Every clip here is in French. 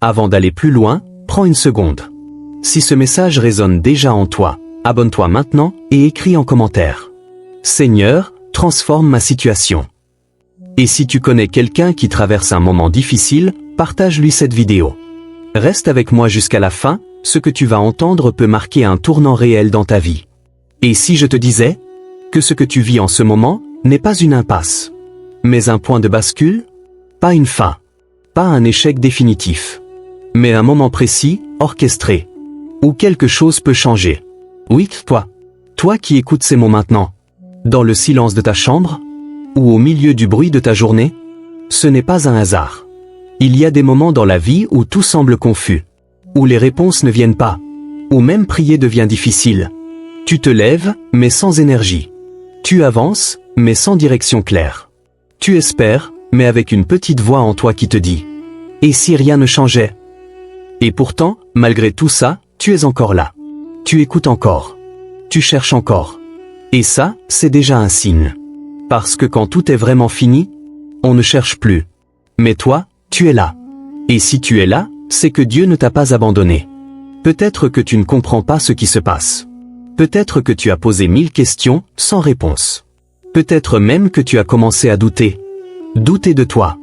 Avant d'aller plus loin, prends une seconde. Si ce message résonne déjà en toi, abonne-toi maintenant et écris en commentaire. Seigneur, transforme ma situation. Et si tu connais quelqu'un qui traverse un moment difficile, partage-lui cette vidéo. Reste avec moi jusqu'à la fin, ce que tu vas entendre peut marquer un tournant réel dans ta vie. Et si je te disais que ce que tu vis en ce moment n'est pas une impasse, mais un point de bascule, pas une fin, pas un échec définitif, mais un moment précis, orchestré, où quelque chose peut changer. Oui, toi qui écoutes ces mots maintenant, dans le silence de ta chambre, ou au milieu du bruit de ta journée, ce n'est pas un hasard. Il y a des moments dans la vie où tout semble confus, où les réponses ne viennent pas, où même prier devient difficile. Tu te lèves, mais sans énergie. Tu avances, mais sans direction claire. Tu espères, mais avec une petite voix en toi qui te dit « Et si rien ne changeait ?» Et pourtant, malgré tout ça, tu es encore là. Tu écoutes encore. Tu cherches encore. Et ça, c'est déjà un signe. Parce que quand tout est vraiment fini, on ne cherche plus. Mais toi, tu es là. Et si tu es là, c'est que Dieu ne t'a pas abandonné. Peut-être que tu ne comprends pas ce qui se passe. Peut-être que tu as posé 1000 questions, sans réponse. Peut-être même que tu as commencé à douter. Douter de toi.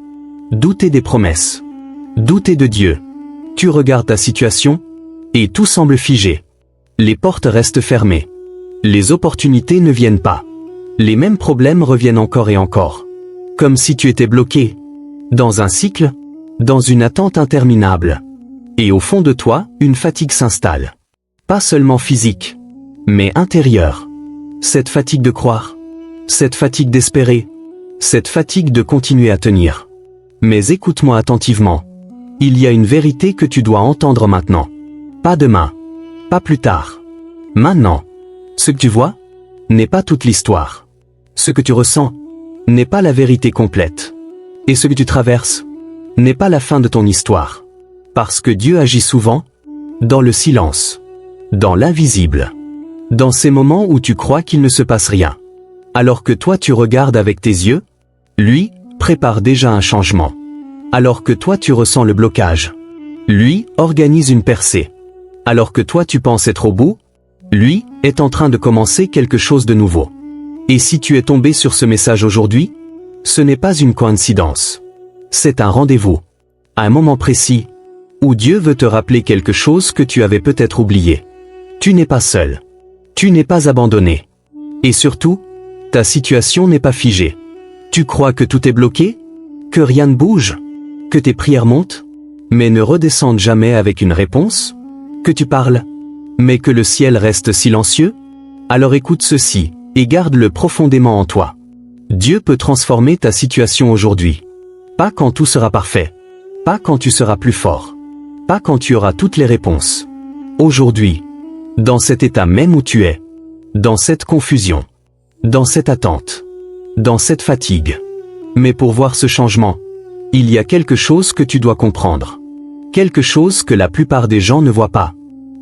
Douter des promesses. Douter de Dieu. Tu regardes ta situation, et tout semble figé. Les portes restent fermées. Les opportunités ne viennent pas. Les mêmes problèmes reviennent encore et encore. Comme si tu étais bloqué. Dans un cycle, dans une attente interminable. Et au fond de toi, une fatigue s'installe. Pas seulement physique, mais intérieure. Cette fatigue de croire. Cette fatigue d'espérer. Cette fatigue de continuer à tenir. Mais écoute-moi attentivement. Il y a une vérité que tu dois entendre maintenant. Pas demain. Pas plus tard. Maintenant. Ce que tu vois n'est pas toute l'histoire. Ce que tu ressens n'est pas la vérité complète. Et ce que tu traverses n'est pas la fin de ton histoire. Parce que Dieu agit souvent dans le silence, dans l'invisible, dans ces moments où tu crois qu'il ne se passe rien. Alors que toi tu regardes avec tes yeux, lui prépare déjà un changement. Alors que toi tu ressens le blocage, lui organise une percée. Alors que toi tu penses être au bout, lui est en train de commencer quelque chose de nouveau. Et si tu es tombé sur ce message aujourd'hui, ce n'est pas une coïncidence. C'est un rendez-vous, un moment précis, où Dieu veut te rappeler quelque chose que tu avais peut-être oublié. Tu n'es pas seul. Tu n'es pas abandonné. Et surtout, ta situation n'est pas figée. Tu crois que tout est bloqué? Que rien ne bouge? Que tes prières montent, mais ne redescendent jamais avec une réponse? Que tu parles, mais que le ciel reste silencieux? Alors écoute ceci, et garde-le profondément en toi. Dieu peut transformer ta situation aujourd'hui. Pas quand tout sera parfait. Pas quand tu seras plus fort. Pas quand tu auras toutes les réponses. Aujourd'hui. Dans cet état même où tu es. Dans cette confusion. Dans cette attente. Dans cette fatigue. Mais pour voir ce changement, il y a quelque chose que tu dois comprendre. Quelque chose que la plupart des gens ne voient pas.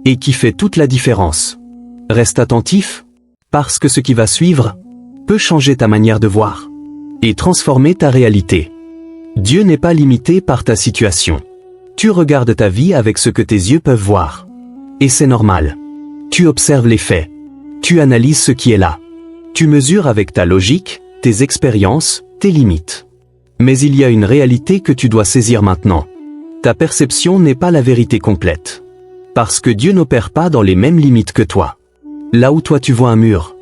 Et qui fait toute la différence. Reste attentif, parce que ce qui va suivre peut changer ta manière de voir. Et transformer ta réalité. Dieu n'est pas limité par ta situation. Tu regardes ta vie avec ce que tes yeux peuvent voir. Et c'est normal. Tu observes les faits. Tu analyses ce qui est là. Tu mesures avec ta logique, tes expériences, tes limites. Mais il y a une réalité que tu dois saisir maintenant. Ta perception n'est pas la vérité complète. Parce que Dieu n'opère pas dans les mêmes limites que toi. Là où toi tu vois un mur,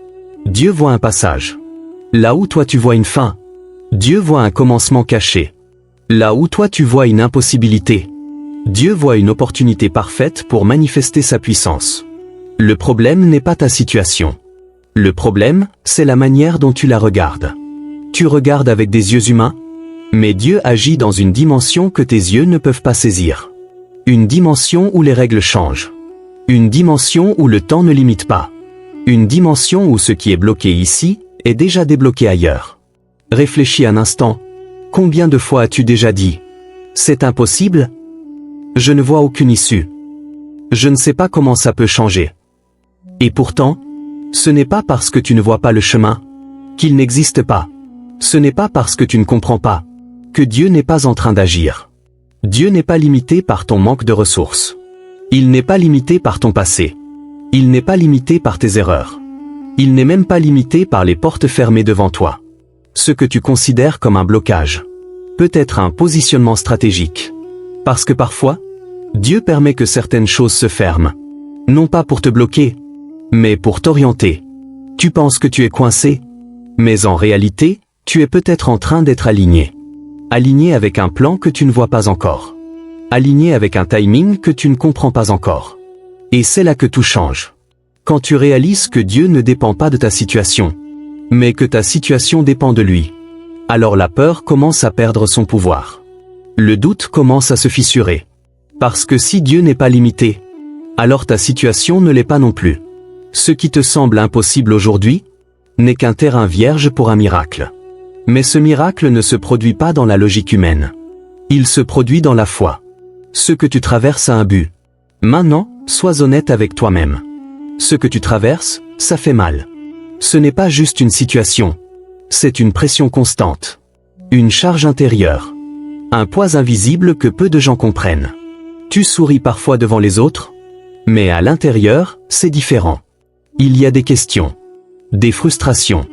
Dieu voit un passage. Là où toi tu vois une fin, Dieu voit un commencement caché. Là où toi tu vois une impossibilité, Dieu voit une opportunité parfaite pour manifester sa puissance. Le problème n'est pas ta situation. Le problème, c'est la manière dont tu la regardes. Tu regardes avec des yeux humains, mais Dieu agit dans une dimension que tes yeux ne peuvent pas saisir. Une dimension où les règles changent. Une dimension où le temps ne limite pas. Une dimension où ce qui est bloqué ici est déjà débloqué ailleurs. Réfléchis un instant. Combien de fois as-tu déjà dit « C'est impossible ? Je ne vois aucune issue. Je ne sais pas comment ça peut changer. » Et pourtant, ce n'est pas parce que tu ne vois pas le chemin qu'il n'existe pas. Ce n'est pas parce que tu ne comprends pas que Dieu n'est pas en train d'agir. Dieu n'est pas limité par ton manque de ressources. Il n'est pas limité par ton passé. Il n'est pas limité par tes erreurs. Il n'est même pas limité par les portes fermées devant toi. Ce que tu considères comme un blocage peut être un positionnement stratégique. Parce que parfois, Dieu permet que certaines choses se ferment. Non pas pour te bloquer, mais pour t'orienter. Tu penses que tu es coincé, mais en réalité, tu es peut-être en train d'être aligné. Aligné avec un plan que tu ne vois pas encore. Aligné avec un timing que tu ne comprends pas encore. Et c'est là que tout change. Quand tu réalises que Dieu ne dépend pas de ta situation, mais que ta situation dépend de lui. Alors la peur commence à perdre son pouvoir. Le doute commence à se fissurer. Parce que si Dieu n'est pas limité, alors ta situation ne l'est pas non plus. Ce qui te semble impossible aujourd'hui n'est qu'un terrain vierge pour un miracle. Mais ce miracle ne se produit pas dans la logique humaine. Il se produit dans la foi. Ce que tu traverses a un but. Maintenant, sois honnête avec toi-même. Ce que tu traverses, ça fait mal. Ce n'est pas juste une situation. C'est une pression constante. Une charge intérieure. Un poids invisible que peu de gens comprennent. Tu souris parfois devant les autres, mais à l'intérieur, c'est différent. Il y a des questions, des frustrations,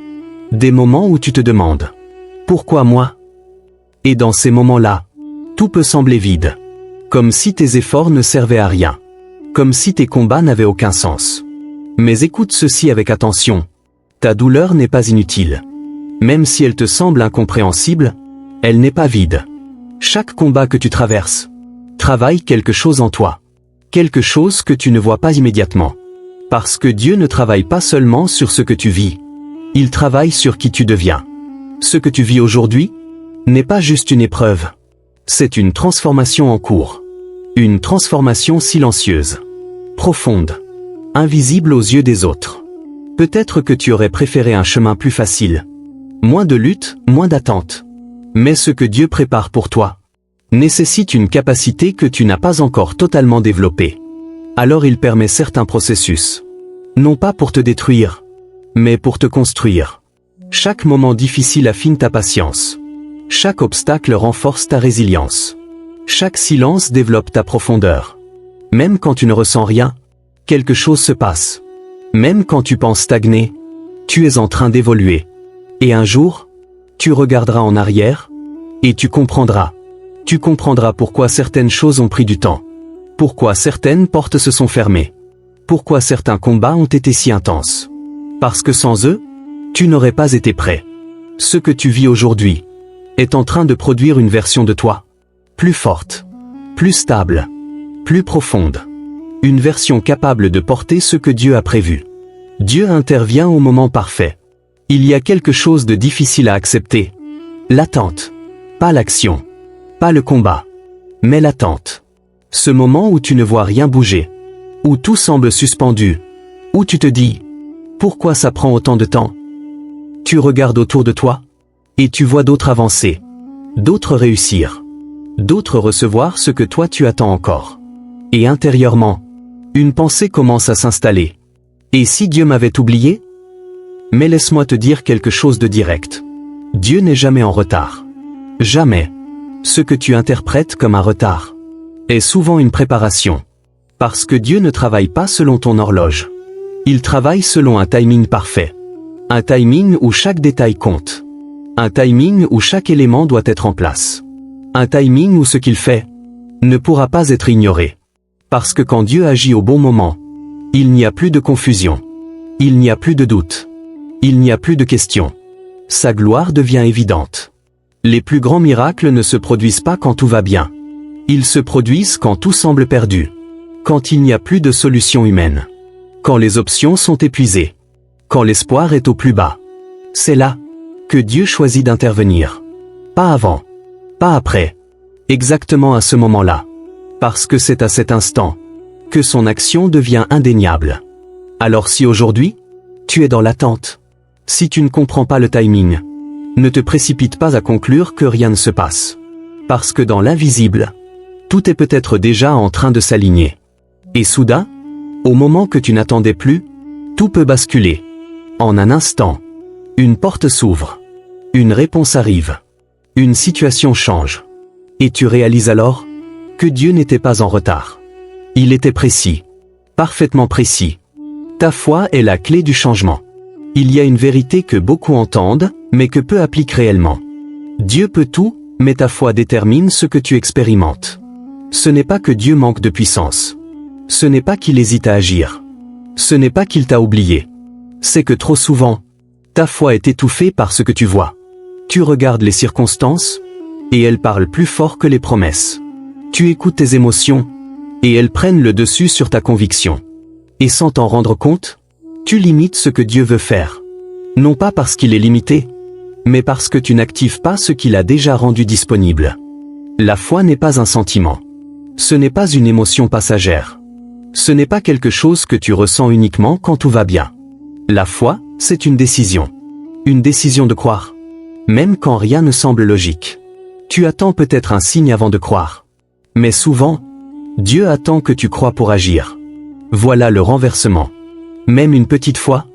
des moments où tu te demandes « Pourquoi moi ?» Et dans ces moments-là, tout peut sembler vide. Comme si tes efforts ne servaient à rien. Comme si tes combats n'avaient aucun sens. Mais écoute ceci avec attention. Ta douleur n'est pas inutile. Même si elle te semble incompréhensible, elle n'est pas vide. Chaque combat que tu traverses travaille quelque chose en toi. Quelque chose que tu ne vois pas immédiatement. Parce que Dieu ne travaille pas seulement sur ce que tu vis. Il travaille sur qui tu deviens. Ce que tu vis aujourd'hui n'est pas juste une épreuve. C'est une transformation en cours. Une transformation silencieuse. Profonde. Invisible aux yeux des autres. Peut-être que tu aurais préféré un chemin plus facile. Moins de lutte, moins d'attente. Mais ce que Dieu prépare pour toi nécessite une capacité que tu n'as pas encore totalement développée. Alors il permet certains processus. Non pas pour te détruire, mais pour te construire. Chaque moment difficile affine ta patience. Chaque obstacle renforce ta résilience. Chaque silence développe ta profondeur. Même quand tu ne ressens rien, quelque chose se passe. Même quand tu penses stagner, tu es en train d'évoluer. Et un jour, tu regarderas en arrière, et tu comprendras. Tu comprendras pourquoi certaines choses ont pris du temps. Pourquoi certaines portes se sont fermées. Pourquoi certains combats ont été si intenses. Parce que sans eux, tu n'aurais pas été prêt. Ce que tu vis aujourd'hui est en train de produire une version de toi. Plus forte. Plus stable. Plus profonde. Une version capable de porter ce que Dieu a prévu. Dieu intervient au moment parfait. Il y a quelque chose de difficile à accepter. L'attente. Pas l'action. Pas le combat. Mais l'attente. Ce moment où tu ne vois rien bouger. Où tout semble suspendu. Où tu te dis, pourquoi ça prend autant de temps? Tu regardes autour de toi, et tu vois d'autres avancer. D'autres réussir. D'autres recevoir ce que toi tu attends encore. Et intérieurement, une pensée commence à s'installer. Et si Dieu m'avait oublié? Mais laisse-moi te dire quelque chose de direct. Dieu n'est jamais en retard. Jamais. Ce que tu interprètes comme un retard est souvent une préparation. Parce que Dieu ne travaille pas selon ton horloge. Il travaille selon un timing parfait. Un timing où chaque détail compte. Un timing où chaque élément doit être en place. Un timing où ce qu'il fait ne pourra pas être ignoré. Parce que quand Dieu agit au bon moment, il n'y a plus de confusion. Il n'y a plus de doute. Il n'y a plus de questions. Sa gloire devient évidente. Les plus grands miracles ne se produisent pas quand tout va bien. Ils se produisent quand tout semble perdu. Quand il n'y a plus de solution humaine. Quand les options sont épuisées. Quand l'espoir est au plus bas. C'est là que Dieu choisit d'intervenir. Pas avant. Pas après. Exactement à ce moment-là. Parce que c'est à cet instant que son action devient indéniable. Alors si aujourd'hui, tu es dans l'attente, si tu ne comprends pas le timing, ne te précipite pas à conclure que rien ne se passe. Parce que dans l'invisible, tout est peut-être déjà en train de s'aligner. Et soudain, au moment que tu n'attendais plus, tout peut basculer. En un instant, une porte s'ouvre. Une réponse arrive. Une situation change. Et tu réalises alors que Dieu n'était pas en retard. Il était précis. Parfaitement précis. Ta foi est la clé du changement. Il y a une vérité que beaucoup entendent, mais que peu appliquent réellement. Dieu peut tout, mais ta foi détermine ce que tu expérimentes. Ce n'est pas que Dieu manque de puissance. Ce n'est pas qu'il hésite à agir. Ce n'est pas qu'il t'a oublié. C'est que trop souvent, ta foi est étouffée par ce que tu vois. Tu regardes les circonstances, et elles parlent plus fort que les promesses. Tu écoutes tes émotions, et elles prennent le dessus sur ta conviction. Et sans t'en rendre compte, tu limites ce que Dieu veut faire. Non pas parce qu'il est limité, mais parce que tu n'actives pas ce qu'il a déjà rendu disponible. La foi n'est pas un sentiment. Ce n'est pas une émotion passagère. Ce n'est pas quelque chose que tu ressens uniquement quand tout va bien. La foi, c'est une décision. Une décision de croire. Même quand rien ne semble logique. Tu attends peut-être un signe avant de croire. Mais souvent, Dieu attend que tu crois pour agir. Voilà le renversement. Même une petite foi,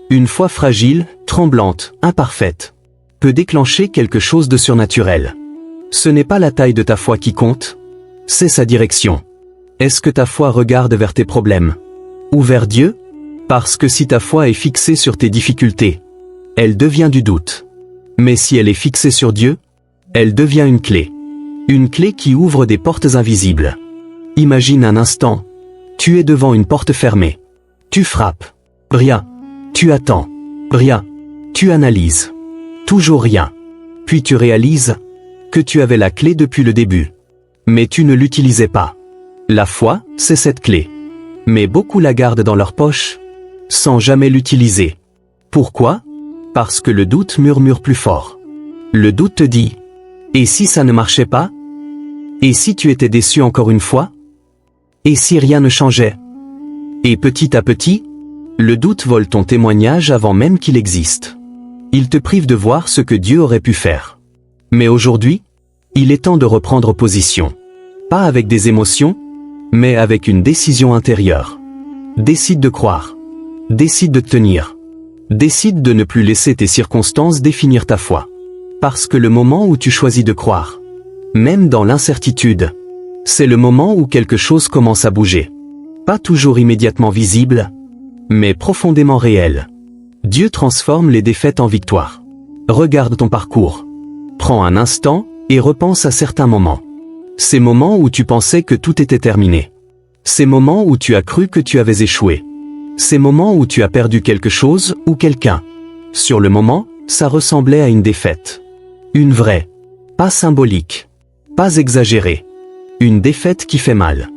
une foi fragile, tremblante, imparfaite, peut déclencher quelque chose de surnaturel. Ce n'est pas la taille de ta foi qui compte, c'est sa direction. Est-ce que ta foi regarde vers tes problèmes? Ou vers Dieu? Parce que si ta foi est fixée sur tes difficultés, elle devient du doute. Mais si elle est fixée sur Dieu, elle devient une clé. Une clé qui ouvre des portes invisibles. Imagine un instant, tu es devant une porte fermée. Tu frappes. Rien. Tu attends. Rien. Tu analyses. Toujours rien. Puis tu réalises que tu avais la clé depuis le début. Mais tu ne l'utilisais pas. La foi, c'est cette clé. Mais beaucoup la gardent dans leur poche, sans jamais l'utiliser. Pourquoi? Parce que le doute murmure plus fort. Le doute te dit, et si ça ne marchait pas? Et si tu étais déçu encore une fois? Et si rien ne changeait? Et petit à petit, le doute vole ton témoignage avant même qu'il existe. Il te prive de voir ce que Dieu aurait pu faire. Mais aujourd'hui, il est temps de reprendre position. Pas avec des émotions, mais avec une décision intérieure. Décide de croire. Décide de tenir. Décide de ne plus laisser tes circonstances définir ta foi. Parce que le moment où tu choisis de croire, même dans l'incertitude, c'est le moment où quelque chose commence à bouger. Pas toujours immédiatement visible, mais profondément réel. Dieu transforme les défaites en victoires. Regarde ton parcours. Prends un instant et repense à certains moments. Ces moments où tu pensais que tout était terminé. Ces moments où tu as cru que tu avais échoué. Ces moments où tu as perdu quelque chose ou quelqu'un. Sur le moment, ça ressemblait à une défaite. Une vraie. Pas symbolique. Pas exagérée. Une défaite qui fait mal.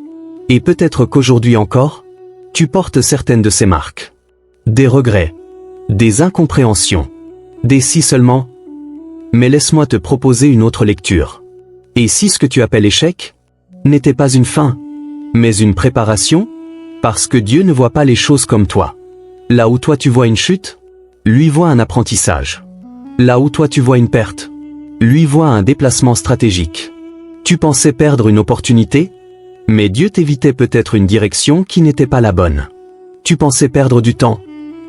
Et peut-être qu'aujourd'hui encore, tu portes certaines de ces marques. Des regrets. Des incompréhensions. Des si seulement. Mais laisse-moi te proposer une autre lecture. Et si ce que tu appelles échec n'était pas une fin, mais une préparation? Parce que Dieu ne voit pas les choses comme toi. Là où toi tu vois une chute, lui voit un apprentissage. Là où toi tu vois une perte, lui voit un déplacement stratégique. Tu pensais perdre une opportunité, mais Dieu t'évitait peut-être une direction qui n'était pas la bonne. Tu pensais perdre du temps,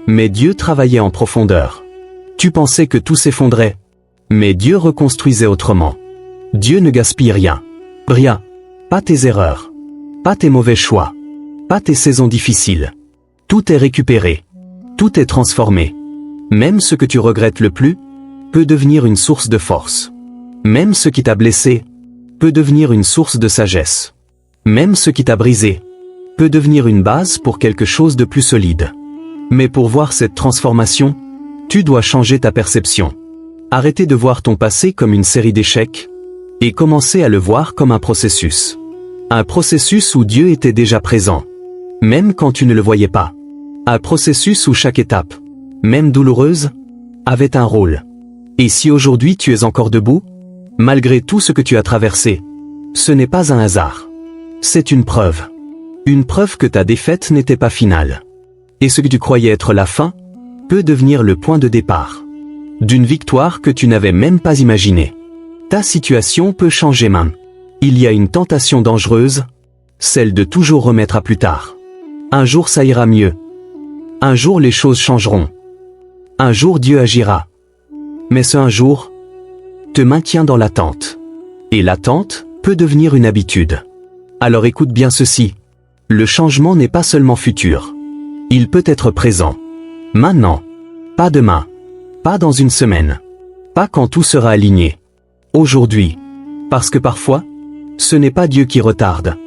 mais Dieu travaillait en profondeur. Tu pensais que tout s'effondrait, mais Dieu reconstruisait autrement. Dieu ne gaspille rien. Rien. Pas tes erreurs. Pas tes mauvais choix. Pas tes saisons difficiles. Tout est récupéré. Tout est transformé. Même ce que tu regrettes le plus peut devenir une source de force. Même ce qui t'a blessé peut devenir une source de sagesse. Même ce qui t'a brisé peut devenir une base pour quelque chose de plus solide. Mais pour voir cette transformation, tu dois changer ta perception. Arrêter de voir ton passé comme une série d'échecs et commencer à le voir comme un processus. Un processus où Dieu était déjà présent, même quand tu ne le voyais pas. Un processus où chaque étape, même douloureuse, avait un rôle. Et si aujourd'hui tu es encore debout, malgré tout ce que tu as traversé, ce n'est pas un hasard. C'est une preuve. Une preuve que ta défaite n'était pas finale. Et ce que tu croyais être la fin, peut devenir le point de départ. D'une victoire que tu n'avais même pas imaginée. Ta situation peut changer même. Il y a une tentation dangereuse, celle de toujours remettre à plus tard. Un jour ça ira mieux. Un jour les choses changeront. Un jour Dieu agira. Mais ce un jour te maintient dans l'attente. Et l'attente peut devenir une habitude. Alors écoute bien ceci. Le changement n'est pas seulement futur. Il peut être présent. Maintenant. Pas demain. Pas dans une semaine. Pas quand tout sera aligné. Aujourd'hui. Parce que parfois, ce n'est pas Dieu qui retarde.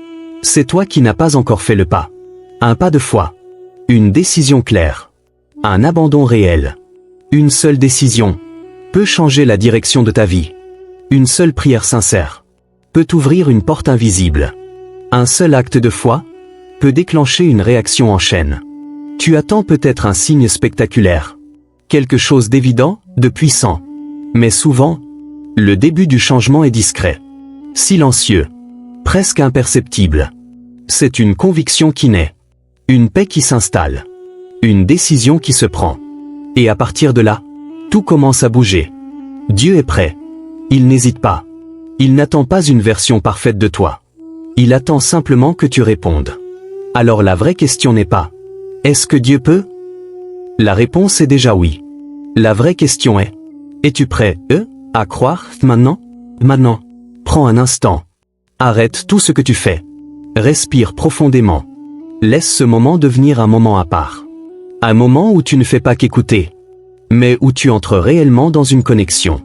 C'est toi qui n'as pas encore fait le pas. Un pas de foi. Une décision claire. Un abandon réel. Une seule décision peut changer la direction de ta vie. Une seule prière sincère peut t'ouvrir une porte invisible. Un seul acte de foi peut déclencher une réaction en chaîne. Tu attends peut-être un signe spectaculaire. Quelque chose d'évident, de puissant. Mais souvent, le début du changement est discret. Silencieux. Presque imperceptible. C'est une conviction qui naît. Une paix qui s'installe. Une décision qui se prend. Et à partir de là, tout commence à bouger. Dieu est prêt. Il n'hésite pas. Il n'attend pas une version parfaite de toi. Il attend simplement que tu répondes. Alors la vraie question n'est pas « Est-ce que Dieu peut ?» La réponse est déjà oui. La vraie question est « Es-tu prêt, à croire maintenant ?» Maintenant. Prends un instant. Arrête tout ce que tu fais. Respire profondément. Laisse ce moment devenir un moment à part. Un moment où tu ne fais pas qu'écouter, mais où tu entres réellement dans une connexion.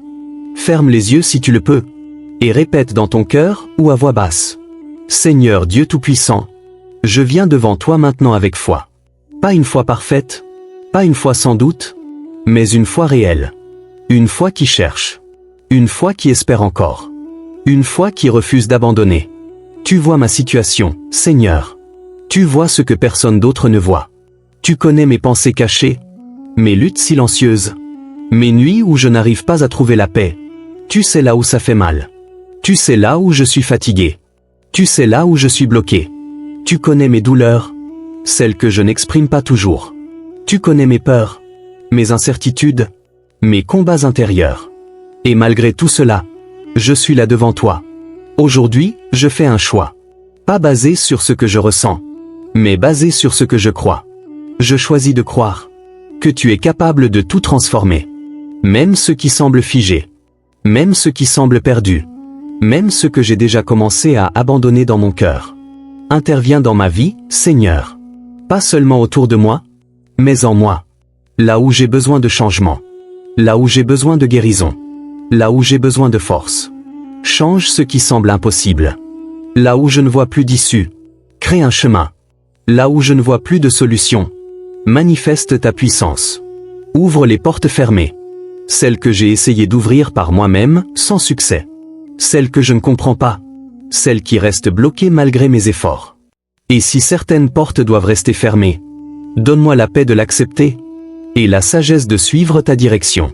Ferme les yeux si tu le peux, et répète dans ton cœur ou à voix basse. Seigneur Dieu Tout-Puissant, je viens devant toi maintenant avec foi. Pas une foi parfaite, pas une foi sans doute, mais une foi réelle. Une foi qui cherche. Une foi qui espère encore. Une foi qui refuse d'abandonner. Tu vois ma situation, Seigneur. Tu vois ce que personne d'autre ne voit. Tu connais mes pensées cachées, mes luttes silencieuses, mes nuits où je n'arrive pas à trouver la paix. Tu sais là où ça fait mal. Tu sais là où je suis fatigué. Tu sais là où je suis bloqué. Tu connais mes douleurs, celles que je n'exprime pas toujours. Tu connais mes peurs, mes incertitudes, mes combats intérieurs. Et malgré tout cela, je suis là devant toi. Aujourd'hui, je fais un choix. Pas basé sur ce que je ressens, mais basé sur ce que je crois. Je choisis de croire que tu es capable de tout transformer. Même ce qui semble figé. Même ce qui semble perdu. Même ce que j'ai déjà commencé à abandonner dans mon cœur. Interviens dans ma vie, Seigneur. Pas seulement autour de moi, mais en moi. Là où j'ai besoin de changement. Là où j'ai besoin de guérison. Là où j'ai besoin de force. Change ce qui semble impossible. Là où je ne vois plus d'issue. Crée un chemin. Là où je ne vois plus de solution. Manifeste ta puissance. Ouvre les portes fermées. Celles que j'ai essayé d'ouvrir par moi-même, sans succès. Celles que je ne comprends pas. Celles qui restent bloquées malgré mes efforts. Et si certaines portes doivent rester fermées, donne-moi la paix de l'accepter, et la sagesse de suivre ta direction.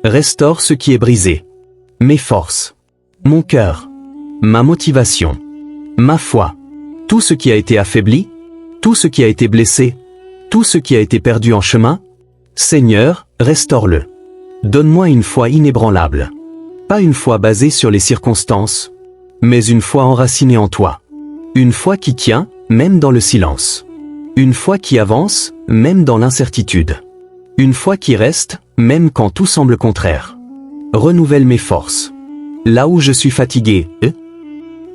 Restaure ce qui est brisé. Mes forces. Mon cœur. Ma motivation. Ma foi. Tout ce qui a été affaibli, tout ce qui a été blessé, tout ce qui a été perdu en chemin, Seigneur, restaure-le. Donne-moi une foi inébranlable. Pas une foi basée sur les circonstances, mais une foi enracinée en toi. Une foi qui tient, même dans le silence. Une foi qui avance, même dans l'incertitude. Une foi qui reste, même quand tout semble contraire. Renouvelle mes forces. Là où je suis fatigué,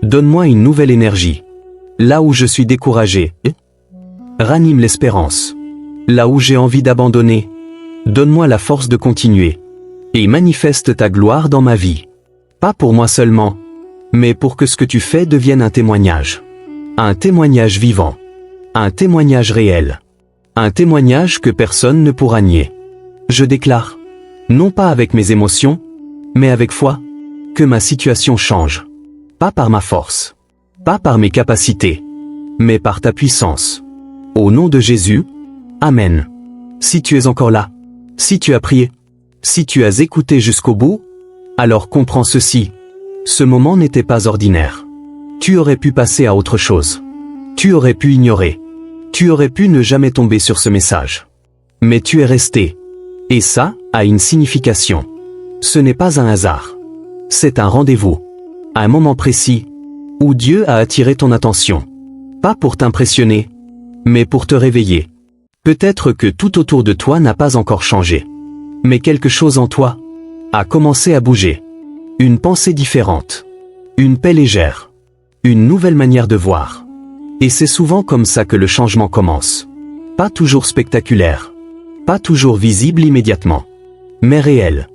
donne-moi une nouvelle énergie. Là où je suis découragé, ranime l'espérance. Là où j'ai envie d'abandonner, donne-moi la force de continuer. Et manifeste ta gloire dans ma vie. Pas pour moi seulement, mais pour que ce que tu fais devienne un témoignage. Un témoignage vivant. Un témoignage réel. Un témoignage que personne ne pourra nier. Je déclare, non pas avec mes émotions, mais avec foi, que ma situation change. Pas par ma force. Pas par mes capacités, mais par ta puissance. Au nom de Jésus, Amen. Si tu es encore là, si tu as prié, si tu as écouté jusqu'au bout, alors comprends ceci. Ce moment n'était pas ordinaire. Tu aurais pu passer à autre chose. Tu aurais pu ignorer. Tu aurais pu ne jamais tomber sur ce message. Mais tu es resté. Et ça a une signification. Ce n'est pas un hasard. C'est un rendez-vous. Un moment précis, où Dieu a attiré ton attention. Pas pour t'impressionner, mais pour te réveiller. Peut-être que tout autour de toi n'a pas encore changé. Mais quelque chose en toi a commencé à bouger. Une pensée différente. Une paix légère. une nouvelle manière de voir. Et c'est souvent comme ça que le changement commence. Pas toujours spectaculaire. Pas toujours visible immédiatement. Mais réel.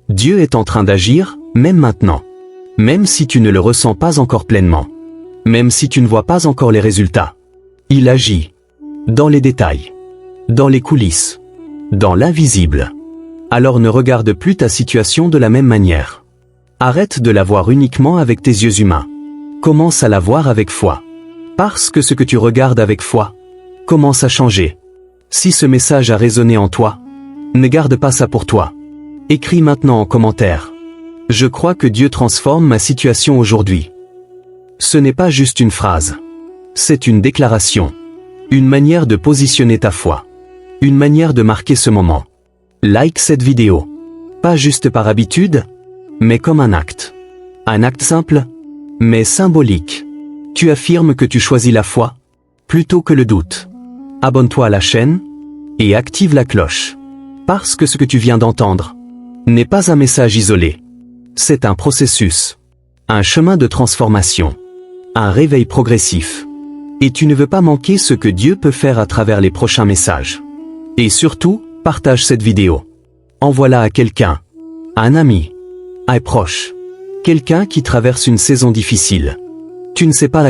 Dieu est en train d'agir, même maintenant. Même si tu ne le ressens pas encore pleinement. Même si tu ne vois pas encore les résultats. Il agit. Dans les détails. Dans les coulisses. Dans l'invisible. Alors ne regarde plus ta situation de la même manière. Arrête de la voir uniquement avec tes yeux humains. Commence à la voir avec foi. Parce que ce que tu regardes avec foi commence à changer. Si ce message a résonné en toi, ne garde pas ça pour toi. Écris maintenant en commentaire. Je crois que Dieu transforme ma situation aujourd'hui. Ce n'est pas juste une phrase. C'est une déclaration. Une manière de positionner ta foi. Une manière de marquer ce moment. Like cette vidéo. Pas juste par habitude, mais comme un acte. Un acte simple, mais symbolique. Tu affirmes que tu choisis la foi, plutôt que le doute. Abonne-toi à la chaîne, et active la cloche. Parce que ce que tu viens d'entendre n'est pas un message isolé. C'est un processus. Un chemin de transformation. Un réveil progressif. Et tu ne veux pas manquer ce que Dieu peut faire à travers les prochains messages. Et surtout, partage cette vidéo. Envoie-la à quelqu'un. Un ami. Un proche. Quelqu'un qui traverse une saison difficile. Tu ne sais pas